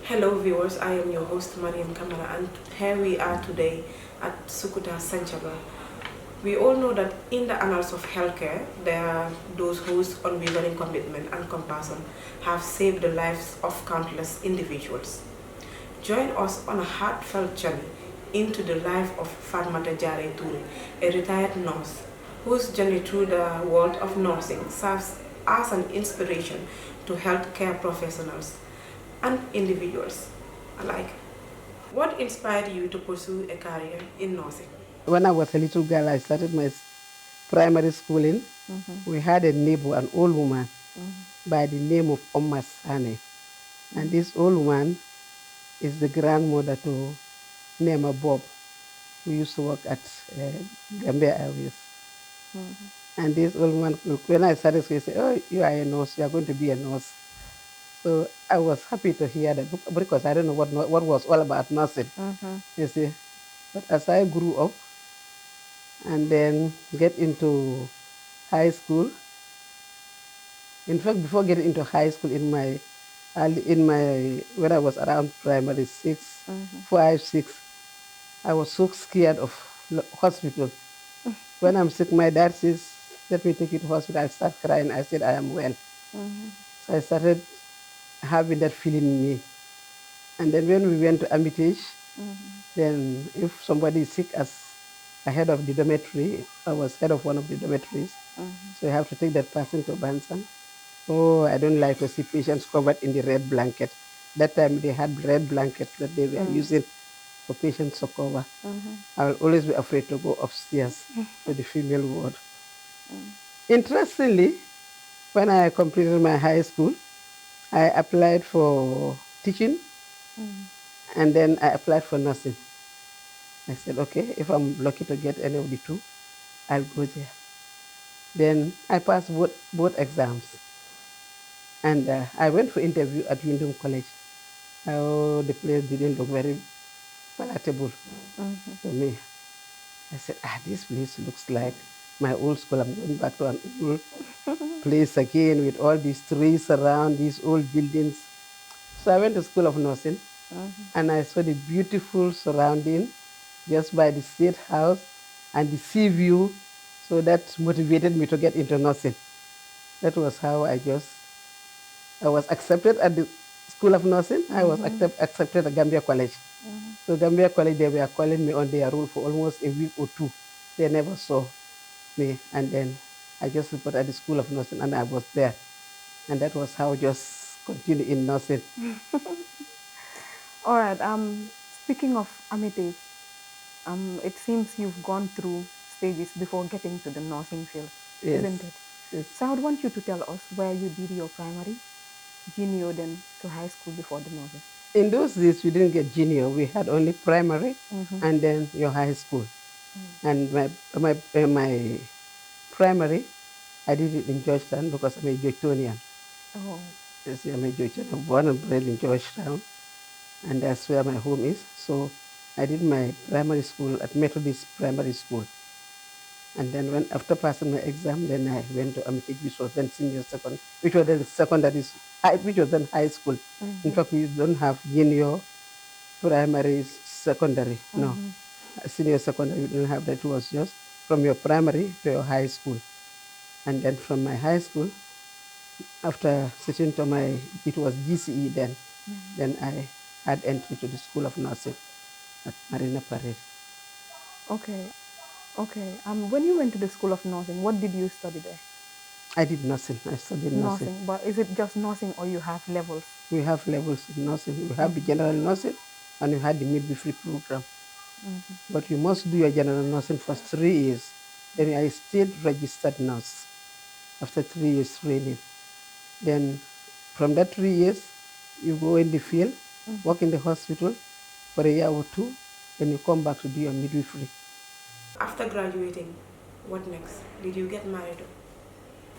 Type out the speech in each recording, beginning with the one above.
Hello viewers, I am your host Mariam Kamara and here we are today at Sukuta Sanchaba. We all know that in the annals of healthcare, there are those whose unwavering commitment and compassion have saved the lives of countless individuals. Join us on a heartfelt journey into the life of Fatoumatta Touray, a retired nurse whose journey through the world of nursing serves as an inspiration to healthcare professionals and individuals alike. What inspired you to pursue a career in nursing? When I was a little girl, I started my primary schooling. We had a neighbor, an old woman by the name of Omma Sane. And this old woman is the grandmother to Nema Bob, who used to work at Gambia Airways. And this old woman, when I started school, she said, "Oh, you are a nurse, you are going to be a nurse." So I was happy to hear that because I don't know what was all about nursing. You see. But as I grew up and then get into high school, in fact, before getting into high school, when I was around primary 6, 5, 6, I was so scared of hospital. When I'm sick, my dad says, "Let me take you to hospital." I start crying. I said, "I am well." So I started having that feeling in me. And then when we went to Hermitage, then if somebody is sick as a head of the dormitory, I was head of one of the dormitories, so you have to take that person to Bansang. Oh, I don't like to see patients covered in the red blanket. That time they had red blankets that they were using for patients to cover. I will always be afraid to go upstairs to the female ward. Interestingly, when I completed my high school, I applied for teaching and then I applied for nursing. I said, okay, if I'm lucky to get any of the two, I'll go there. Then I passed both exams. And I went for interview at Windham College. Oh, the place didn't look very palatable to me. I said, this place looks like my old school. I'm going back to an old place again with all these trees around, these old buildings. So I went to School of Nursing and I saw the beautiful surrounding just by the State House and the sea view. So that motivated me to get into nursing. That was how I was accepted at the School of Nursing. I was accepted at Gambia College. So Gambia College, they were calling me on their roll for almost a week or two. They never saw me. And then I just reported at the School of Nursing and I was there. And that was how I just continued in nursing. All right. Speaking of Amitabh, it seems you've gone through stages before getting to the nursing field, Yes. isn't it? Yes. So I would want you to tell us where you did your primary, junior, then to high school before the nursing. In those days, we didn't get junior. We had only primary and then your high school. And my primary, I did it in Georgetown because I'm a Georgetonian. Oh. Yes, I'm a Georgetown. I'm born and bred in Georgetown, and that's where my home is. So I did my primary school at Methodist Primary School. And then after passing my exam, then I went to Amitage, which was then senior second, which was then secondary, which was then high school. In fact, we don't have junior, primary, secondary. No, senior secondary, we don't have that. It was just from your primary to your high school. And then from my high school, after switching to it was GCE then I had entry to the School of Nursing at Marina Parade. Okay. Okay. When you went to the School of Nursing, what did you study there? I did nursing. I studied nursing. Nursing. But is it just nursing or you have levels? We have levels in nursing. We have the general nursing and we had the midwifery program. But you must do your general nursing for 3 years. Then I stayed registered nurse after 3 years training. Then from that 3 years, you go in the field, work in the hospital for a year or two, then you come back to do your midwifery. After graduating, what next? Did you get married?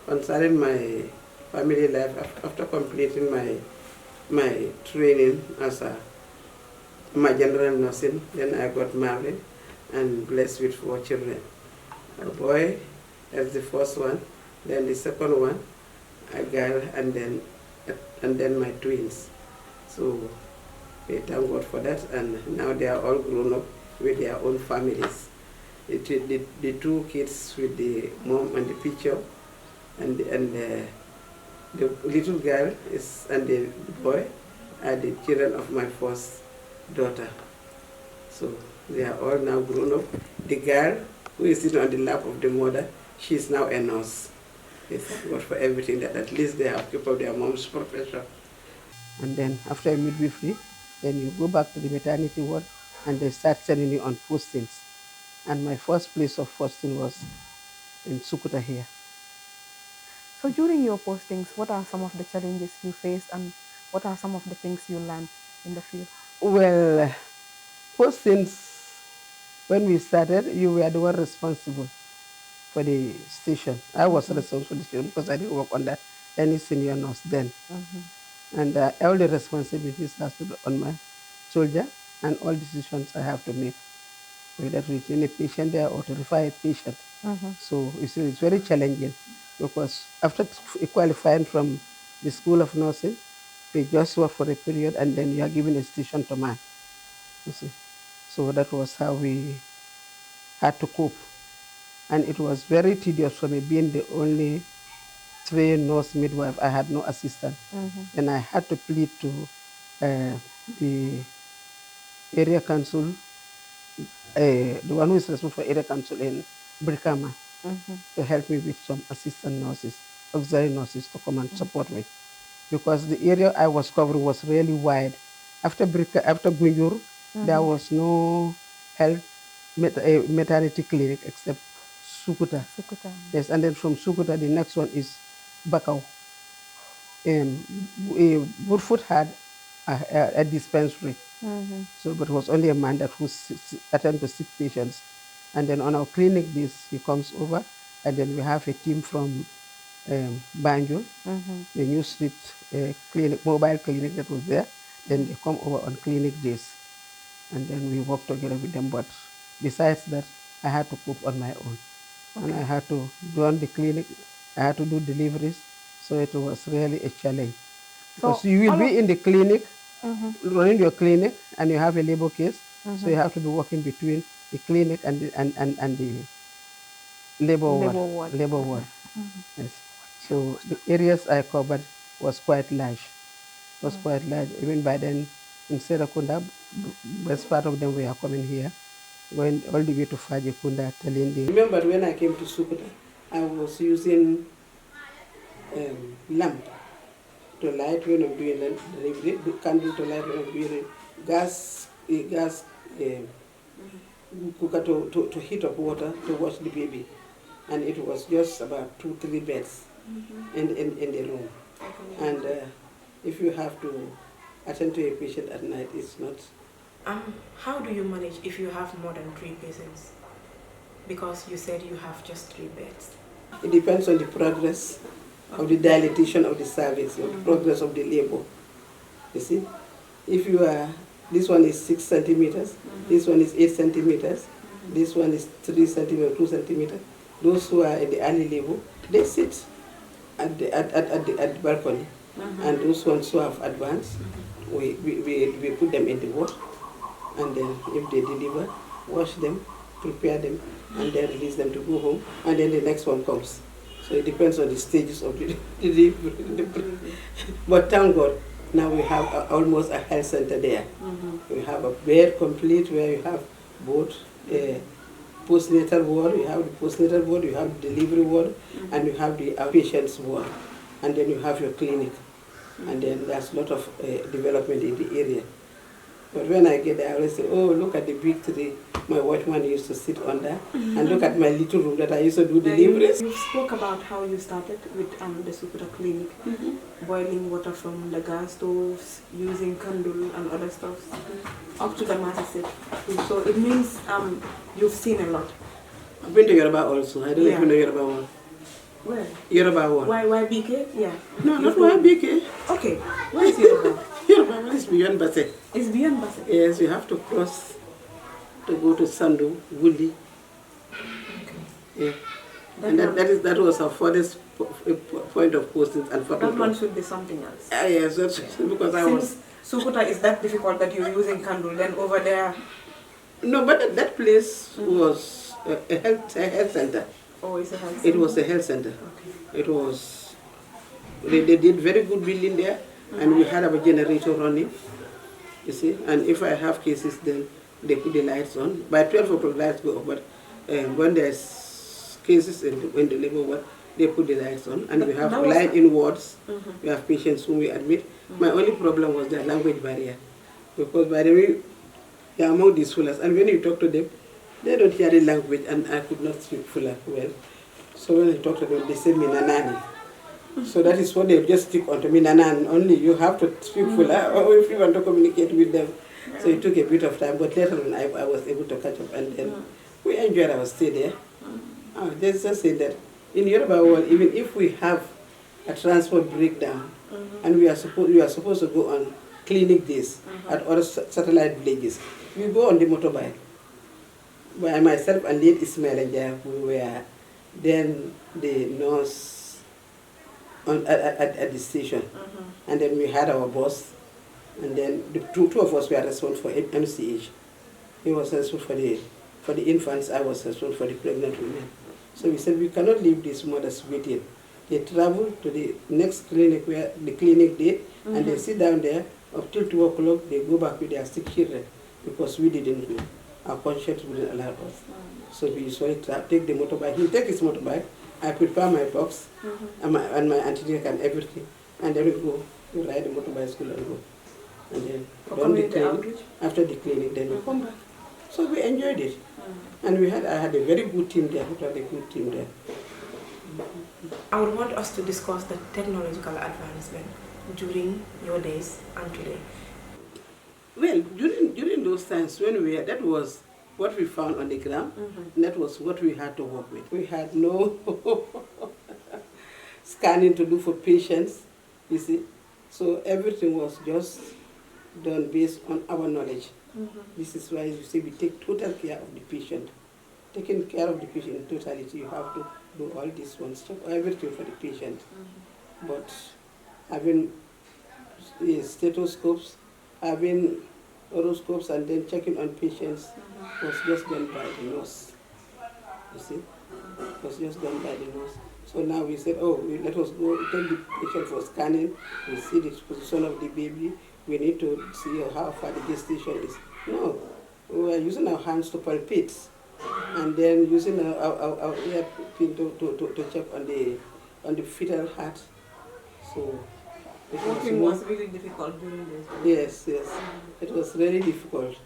Concerning my family life, after completing my training as my general nursing, then I got married and blessed with 4 children. A boy as the first one, then the second one, a girl, and then my twins. So We thank God for that, and now they are all grown up with their own families. The two kids with the mom and the picture, and the little girl and the boy are the children of my first daughter. So they are all now grown up. The girl who is sitting on the lap of the mother, she is now a nurse. They thank God for everything, that at least they have kept up their mom's profession. And then after midwifery, then you go back to the maternity ward and they start sending you on postings. And my first place of posting was in Sukuta here. So during your postings, what are some of the challenges you faced and what are some of the things you learned in the field? Well, postings, when we started, you were the one responsible for the station. I was responsible for the station because I didn't work under any senior nurse then. And all the responsibilities has to be on my shoulder, and all decisions I have to make, whether to retain a patient there or to refer a patient. So you see, it's very challenging because after qualifying from the School of Nursing, they just work for a period and then you are given a station to man. You see. So that was how we had to cope. And it was very tedious for me being the only trained nurse midwife. I had no assistant. And I had to plead to the area council, the one who is responsible for area council in Brikama, to help me with some assistant nurses, auxiliary nurses to come and support me. Because the area I was covering was really wide. After Gunjur, there was no health maternity clinic except Sukuta. Yes, and then from Sukuta, the next one is Bakau. Burfoot had a dispensary. So, but it was only a man that would attend to sick patients. And then on our clinic days, he comes over, and then we have a team from Banjul, the new street clinic, mobile clinic that was there. Then they come over on clinic days, and then we work together with them. But besides that, I had to cope on my own. And I had to run the clinic, I had to do deliveries, so it was really a challenge. Because you will be in the clinic, running your clinic, and you have a labor case, so you have to be working between the clinic and the labor ward. Labor ward. Yes. So the areas I covered was quite large. Was quite large. Even by then, in Serakunda, best part of them were coming here, going all the way to Fajikunda, Talindi. Remember when I came to Sukuta, I was using lamp to light when I'm doing delivery, candle to light when I'm doing gas cooker to heat up water to wash the baby. And it was just about 2-3 beds in the room. And if you have to attend to a patient at night, it's not. How do you manage if you have more than 3 patients? Because you said you have just 3 beds. It depends on the progress of the dilatation of the cervix, or the progress of the labor. You see, if you are, this one is 6 centimeters, this one is 8 centimeters, this one is 3 centimeters, 2 centimeters. Those who are in the early labor, they sit at the balcony, and those ones who have advanced, we put them in the ward, and then if they deliver, wash them, prepare them, and then release them to go home, and then the next one comes. So it depends on the stages of the delivery. But thank God, now we have almost a health center there. We have a bed complete where you have both postnatal ward, you have the postnatal ward, you have the delivery ward, and you have the outpatients ward, and then you have your clinic, and then there's a lot of development in the area. But when I get there, I always say, oh, look at the big tree my watchman used to sit under, and look at my little room that I used to do deliveries. You spoke about how you started with the Sukuta clinic, boiling water from the gas stoves, using candle and other stuff, up to the Massaset. So it means you've seen a lot. I've been to Yoruba also. I don't know if you know Yoruba one. Where? Yoruba one. Why BK? Yeah. No, not why BK. Okay. Where is Yoruba? Yoruba one is beyond Basse. It's beyond Basse? Yes, you have to cross to go to Sandu, Wuli. Okay. Yeah. And that was our furthest point of posting. And that one should be something else. Yes, that's because Sukuta is that difficult that you're using candle, then over there? No, but that place was a health center. Oh, it's a health center? It was a health center. Okay. It was, they did very good building there, and we had our generator running, you see, and if I have cases, then they put the lights on. By 12 o'clock, lights go off, but when there's cases in the labor ward, they put the lights on, and we have light in wards. We have patients whom we admit. My only problem was the language barrier, because by the way, they are among these Fulas, and when you talk to them, they don't hear the language, and I could not speak Fula well. So when I talk to them, they say Minanani. So that is what they just stick onto Minanan only. You have to speak Fula, or if you want to communicate with them. So it took a bit of time, but later on I was able to catch up, and then we enjoyed our stay there. Let's just say that in Yoruba world, even if we have a transport breakdown, and we are supposed to go on clinic days at other satellite villages, we go on the motorbike. By myself and late Ismail and Jaya, we were then the nurse at the station, and then we had our boss, and then the two of us were responsible for MCH. He was responsible for the infants. I was responsible for the pregnant women. So we said we cannot leave these mothers waiting. They travel to the next clinic where the clinic did, and they sit down there up till 2 o'clock. They go back with their sick children because we didn't go. Our conscience wouldn't allow us. So we usually take the motorbike. He take his motorbike. I prepare my box and my antidote and everything, and then we go. We ride the motorbike school and go. And then after the clinic, then we come back. So we enjoyed it, and I had a very good team there. We had a good team there. I would want us to discuss the technological advancement during your days and today. Well, during those times when that was what we found on the ground, and that was what we had to work with. We had no scanning to do for patients, you see. So everything was just done based on our knowledge. This is why you see we take total care of the patient. Taking care of the patient in totality, you have to do all this one stuff, everything for the patient. But having stethoscopes, having horoscopes, and then checking on patients was just done by the nurse. You see, it was just done by the nurse. So now we said, let us go take the patient for scanning. We see the position of the baby. We need to see how far the gestation is. No, we are using our hands to palpate, and then using our ear pin to check on the fetal heart. So walking was really difficult during this. Yes, it was very difficult.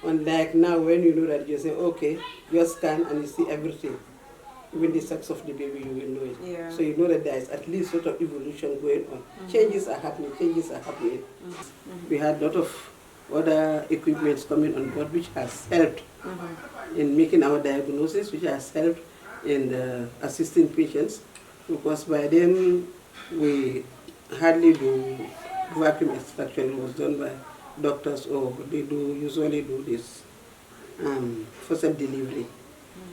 Unlike now, when you know that you say, okay, you scan and you see everything. Even the sex of the baby, you will know it. Yeah. So you know that there is at least sort of evolution going on. Changes are happening. We had a lot of other equipments coming on board, which has helped in making our diagnosis, which has helped in assisting patients, because by then we hardly do vacuum extraction. It was done by doctors, or they usually do this forceps delivery.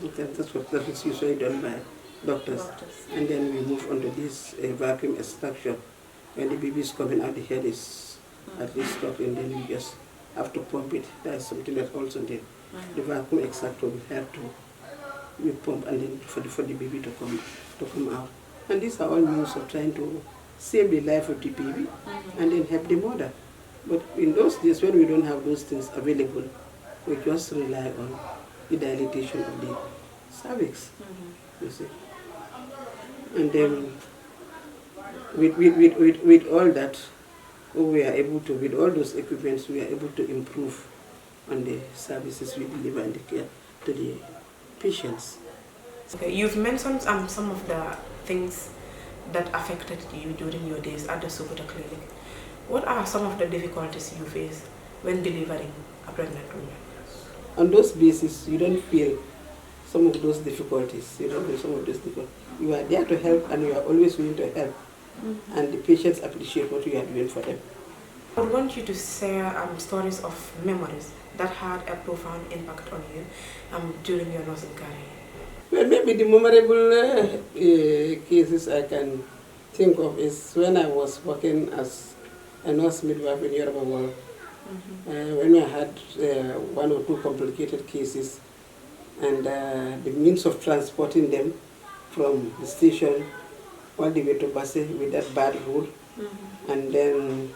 That's that is usually done by doctors. And then we move on to this vacuum extraction. When the baby is coming out, the head is at least stopped, and then you just have to pump it. That is something that also did. The vacuum extractor will have to pump, and then for the baby to come out. And these are all means of trying to save the life of the baby and then help the mother. But in those days when we don't have those things available, we just rely on the dilatation of the cervix, you see. And then with all that, we are able to, with all those equipments, we are able to improve on the services we deliver and the care to the patients. Okay, you've mentioned some of the things that affected you during your days at the Sukuta clinic. What are some of the difficulties you face when delivering a pregnant woman? On those bases, you don't feel some of those difficulties. You don't feel some of those difficulties. You are there to help, and you are always willing to help. And the patients appreciate what you are doing for them. I would want you to share stories of memories that had a profound impact on you during your nursing career. Well, maybe the memorable cases I can think of is when I was working as a nurse midwife in Yoruba world. When I had one or two complicated cases, and the means of transporting them from the station all the way to Basse with that bad road, and then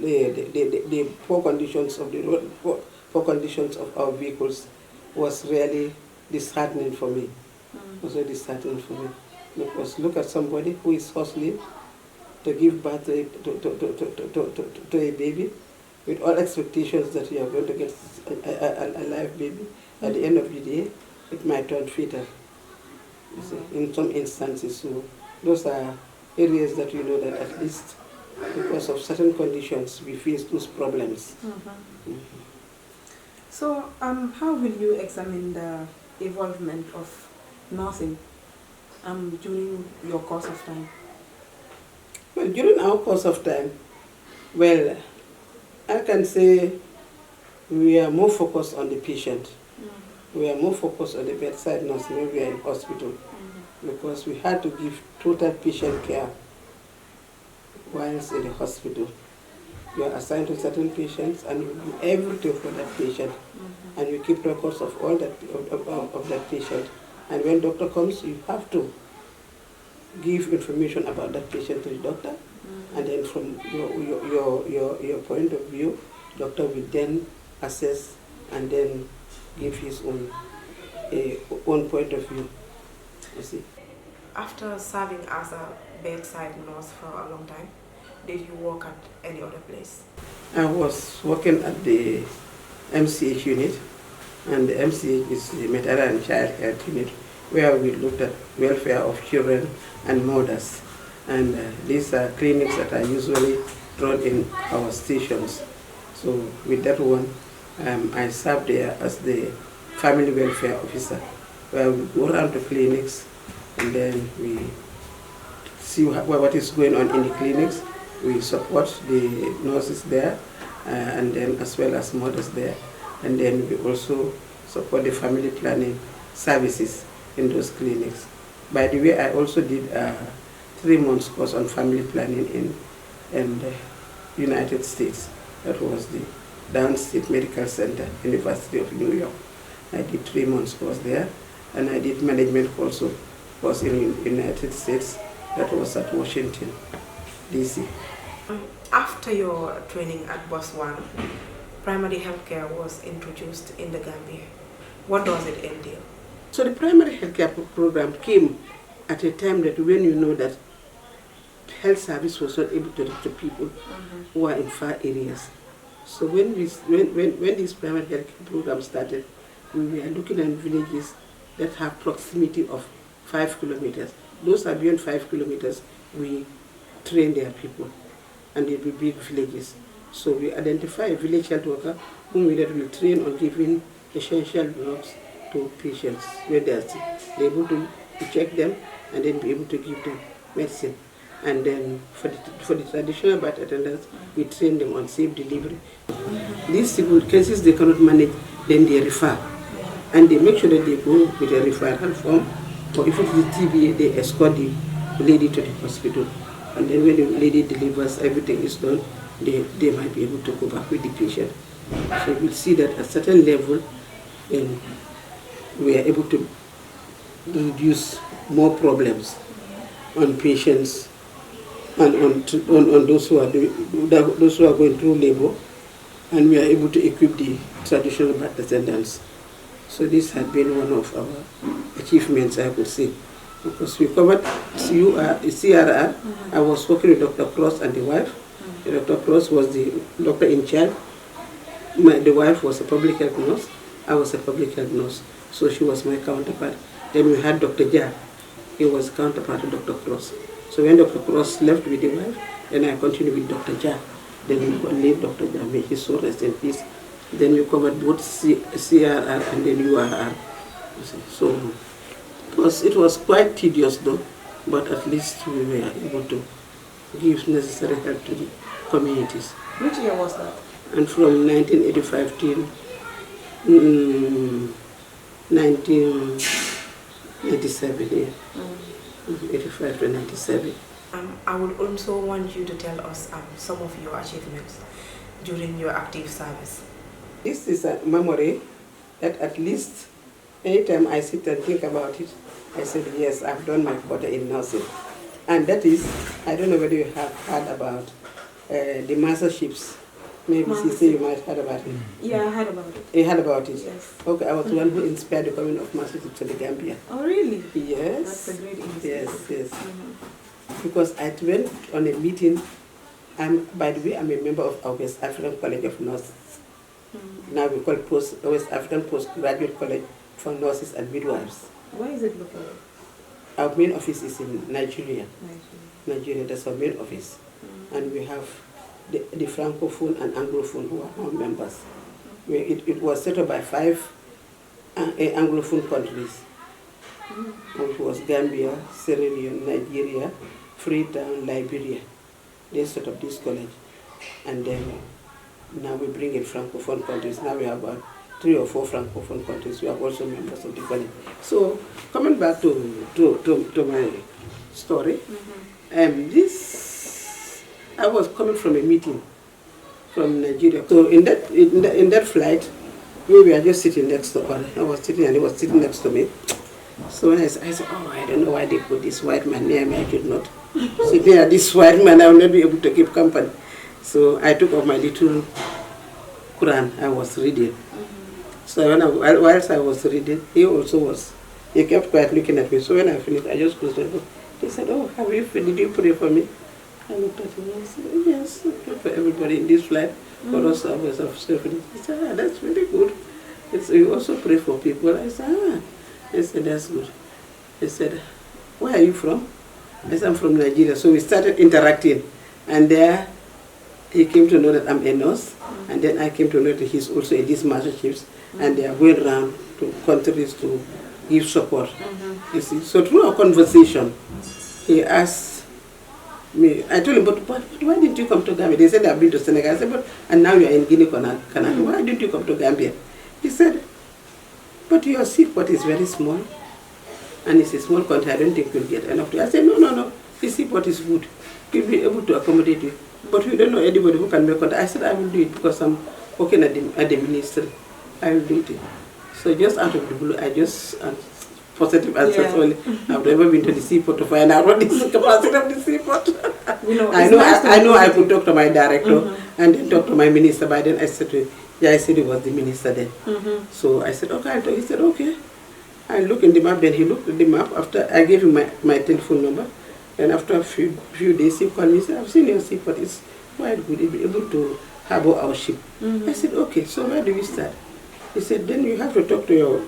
the poor conditions of the road, poor conditions of our vehicles was really disheartening for me. Was very disheartening for me, because look at somebody who is hustling to give birth to a baby, with all expectations that you are going to get a live baby. At the end of the day, it might turn fatal, you see, in some instances. So those are areas that you know that at least because of certain conditions we face those problems. So how will you examine the involvement of nursing during your course of time? Well, during our course of time, well, I can say we are more focused on the patient. We are more focused on the bedside nursing when we are in hospital, because we had to give total patient care whilst in the hospital. You are assigned to certain patients and you do everything for that patient, and you keep records of all that of that patient. And when doctor comes, you have to give information about that patient to the doctor, and then from your point of view, doctor will then assess and then give his own point of view. You see. After serving as a bedside nurse for a long time, did you work at any other place? I was working at the MCH unit, and the MCH is the maternal and child care unit, where we looked at welfare of children and mothers. And these are clinics that are usually run in our stations. So with that one, I served there as the family welfare officer, where we go around to clinics and then we see what is going on in the clinics. We support the nurses there, and then as well as mothers there. And then we also support the family planning services in those clinics. By the way, I also did a 3-month course on family planning in the United States. That was the Downstate Medical Center, University of New York. I did 3 months course there, and I did management course in the United States. That was at Washington, D.C. After your training at Botswana, primary healthcare was introduced in the Gambia. What does it entail? So the primary healthcare program came at a time that when you know that health service was not able to reach the people who are in far areas. So when this primary healthcare program started, we were looking at villages that have proximity of 5 kilometers. Those are beyond 5 kilometers, we train their people, and they'll be big villages. So we identify a village health worker whom we will train on giving essential drugs to patients where they are sick. They're able to check them and then be able to give them medicine. And then for the traditional birth attendants, we train them on safe delivery. These cases they cannot manage, then they refer. And they make sure that they go with a referral form, or if it is TBA, they escort the lady to the hospital. And then when the lady delivers, everything is done, they might be able to go back with the patient. So we'll see that at a certain level, then we are able to reduce more problems on patients and on those who are going through labor, and we are able to equip the traditional birth attendants. So this had been one of our achievements, I could say, because we covered CRR. I was working with Dr. Cross and the wife. Dr. Cross was the doctor in charge. The wife was a public health nurse. I was a public health nurse, so she was my counterpart. Then we had Dr. Jar. He was counterpart of Dr. Cross. So when Dr. Cross left with the wife, then I continued with Dr. Jar. Then we leave Dr. Jar, may his soul rest in peace. Then we covered both CRR and then URR. So it was quite tedious though, but at least we were able to give necessary help to the communities. Which year was that? And from 1985 till 1997, yeah. 85 to 97. I would also want you to tell us some of your achievements during your active service. This is a memory that at least anytime I sit and think about it, I said, yes, I've done my quota in nursing. And that is, I don't know whether you have heard about the masterships. Maybe you might have heard about it. Yeah, I heard about it. You heard about it? Yes. Okay, I was the one who inspired the coming of masterships to the Gambia. Oh, really? Yes. That's a great initiative. Yes. Because I went on a meeting. By the way, I'm a member of our West African College of Nurses. Now we call it West African Postgraduate College for Nurses and Midwives. Where is it located? Our main office is in Nigeria. Nigeria, that's our main office. And we have the Francophone and Anglophone who are our members. It was set up by 5 Anglophone countries. It was Gambia, Sierra Leone, Nigeria, Freetown, Liberia. They set up this college. And then now we bring in Francophone countries. Now we have about 3 or 4 Francophone countries. We are also members of the college. So coming back to my story, I was coming from a meeting from Nigeria. So in that flight, we were just sitting next to her. I was sitting and he was sitting next to me. So I said, oh, I don't know why they put this white man near me. I should not sit near this white man. I will not be able to keep company. So I took off my little Quran I was reading. So whilst I was reading, he kept quiet looking at me. So when I finished, I just closed my book. He said, oh, did you pray for me? I looked at him and I said, yes, I pray for everybody in this flight, for us hours of service. He said, that's really good. You also pray for people. I said, He said, that's good. He said, where are you from? I said, I'm from Nigeria. So we started interacting. And there, he came to know that I'm a nurse. And then I came to know that he's also a these masterships. And they are going around to countries to give support. You see. So through our conversation, he asked me, I told him, but why didn't you come to Gambia? They said, I've been to Senegal. I said, and now you are in Guinea-Conakry. Why didn't you come to Gambia? He said, but your seaport is very small. And it's a small country, I don't think we'll get enough. I said, no, the seaport is good. We'll be able to accommodate you. But we don't know anybody who can make contact. I said, I will do it because I'm working at the ministry. I will do it. So just out of the blue, I just positive answers only. I've never been to the seaport to find out what is the capacity of the seaport. I know I could talk to my director and then talk to my minister. By then I said to him, I said he was the minister then. So I said, okay. He said, okay. I looked in the map. Then he looked at the map. After I gave him my telephone number. And after a few days, he called me and said, I've seen your seaport. It's quite good. You'll be able to harbor our ship. I said, okay, so where do we start? He said, then you have to talk to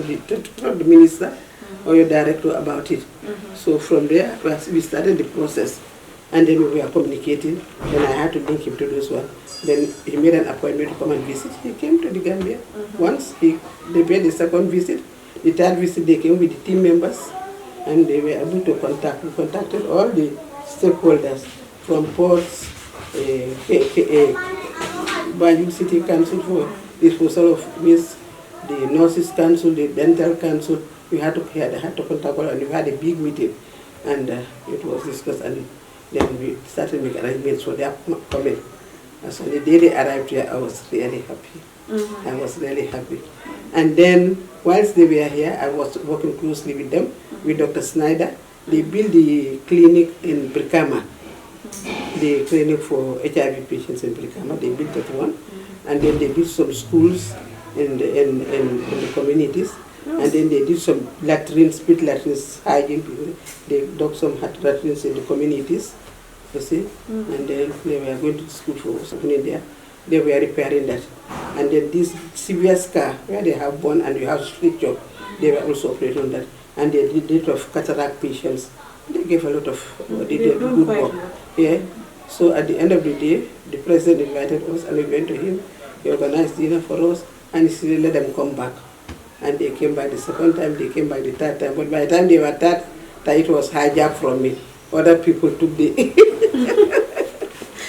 the minister or your director about it. So from there, we started the process. And then we were communicating. Then I had to link him to this one. Then he made an appointment to come and visit. He came to the Gambia. Once they made the second visit. The third visit, they came with the team members. And they were able to contact. We contacted all the stakeholders from ports, Banjul City Council for disposal of waste, the Nurses Council, the Dental Council. We had to contact all, and we had a big meeting. And it was discussed, and then we started making arrangements for their coming. And so the day they arrived here, I was really happy. I was really happy. And then, whilst they were here, I was working closely with them, with Dr. Snyder. They built the clinic in Brikama, the clinic for HIV patients in Brikama. They built that one. And then they built some schools in the communities. And then they did some latrines, pit latrines, hygiene. They dug some latrines in the communities, you see. And then they were going to school for something in there. They were repairing that. And then this severe scar, where they have bone and you have split job, they were also operating on that. And they did a lot of cataract patients. They gave a lot of, they did good work. Yeah. So at the end of the day, the president invited us and we went to him. He organized dinner for us and he said, let them come back. And they came back the second time, they came back the third time. But by the time they were third, it was hijacked from me. Other people took the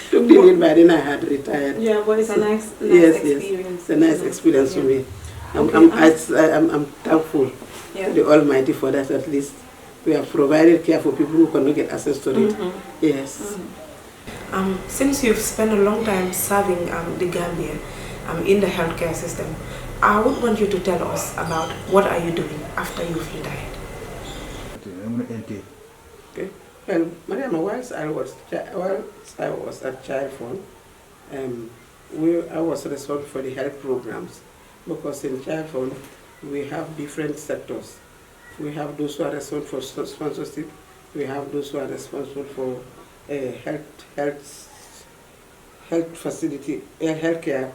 took the lead, by then I had retired. Yeah, but it's a nice experience. Yes, it's a nice experience for me. I'm thankful to the Almighty for that, at least. We have provided care for people who cannot get access to it. Yes. Since you've spent a long time serving the Gambia in the healthcare system, I would want you to tell us about what are you doing after you've retired. Okay. Well, Mariama, whilst I was at Child Fund, I was responsible for the health programs, because in Child Fund we have different sectors. We have those who are responsible for sponsorship. We have those who are responsible for healthcare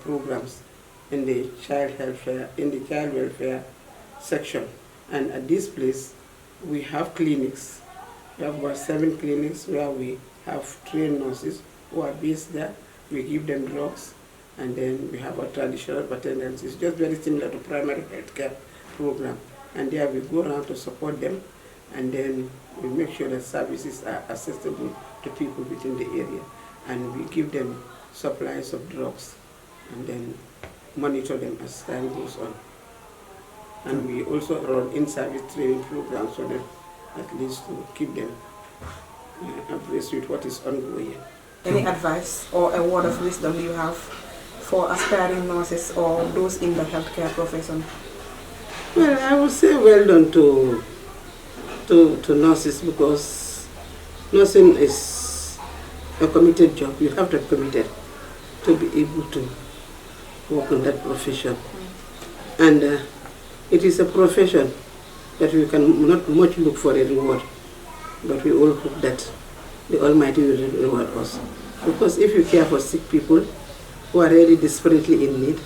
programs in the child welfare section. And at this place, we have clinics. We have about 7 clinics where we have trained nurses who are based there. We give them drugs, and then we have a traditional attendance. It's just very similar to primary healthcare program. And there we go around to support them, and then we make sure that services are accessible to people within the area. And we give them supplies of drugs, and then monitor them as time goes on. And we also run in-service training programs for them, at least to keep them abreast with what is ongoing. Any advice or a word of wisdom you have for aspiring nurses or those in the healthcare profession? Well, I would say well done to nurses, because nursing is a committed job. You have to be committed to be able to work in that profession. And it is a profession that we can not much look for a reward, but we all hope that the Almighty will reward us. Because if you care for sick people who are really desperately in need,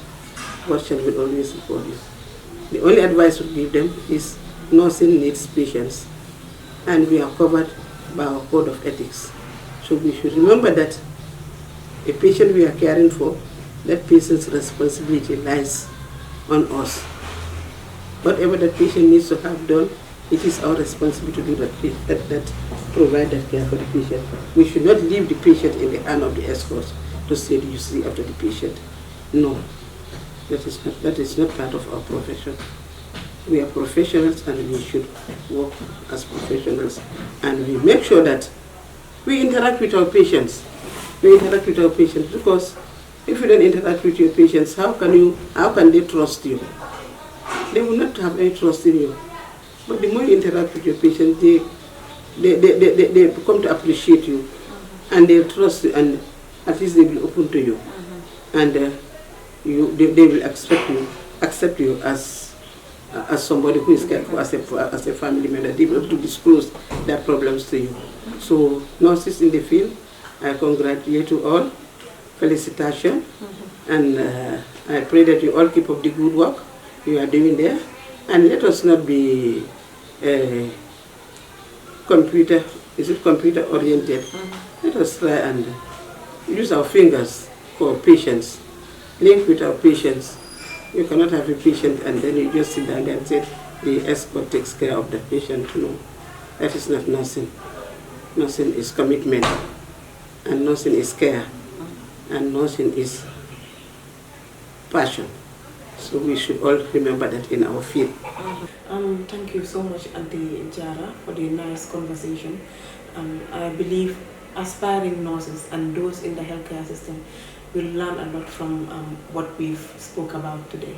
God will always reward you. The only advice we give them is nursing needs patience, and we are covered by our code of ethics. So we should remember that a patient we are caring for, that patient's responsibility lies on us. Whatever that patient needs to have done, it is our responsibility to do that provide that care for the patient. We should not leave the patient in the hand of the escorts to say, you see after the patient. No, that is not part of our profession. We are professionals, and we should work as professionals, and we make sure that we interact with our patients. We interact with our patients, because if you don't interact with your patients, how can they trust you? They will not have any trust in you. But the more you interact with your patients, they come to appreciate you, and they trust you, and at least they will open to you, and they will accept you as somebody who is cared for as a family member. They will be able to disclose their problems to you. So nurses in the field, I congratulate you all. Felicitation, and I pray that you all keep up the good work you are doing there, and let us not be computer oriented. Let us try and use our fingers for patients, link with our patients. You cannot have a patient and then you just sit down there and say the escort takes care of the patient. No, that is not nursing. Nursing is commitment, and nursing is care, and nursing is passion. So we should all remember that in our field. Thank you so much, Auntie Jarrai, for the nice conversation. I believe aspiring nurses and those in the healthcare system will learn a lot from what we've spoke about today.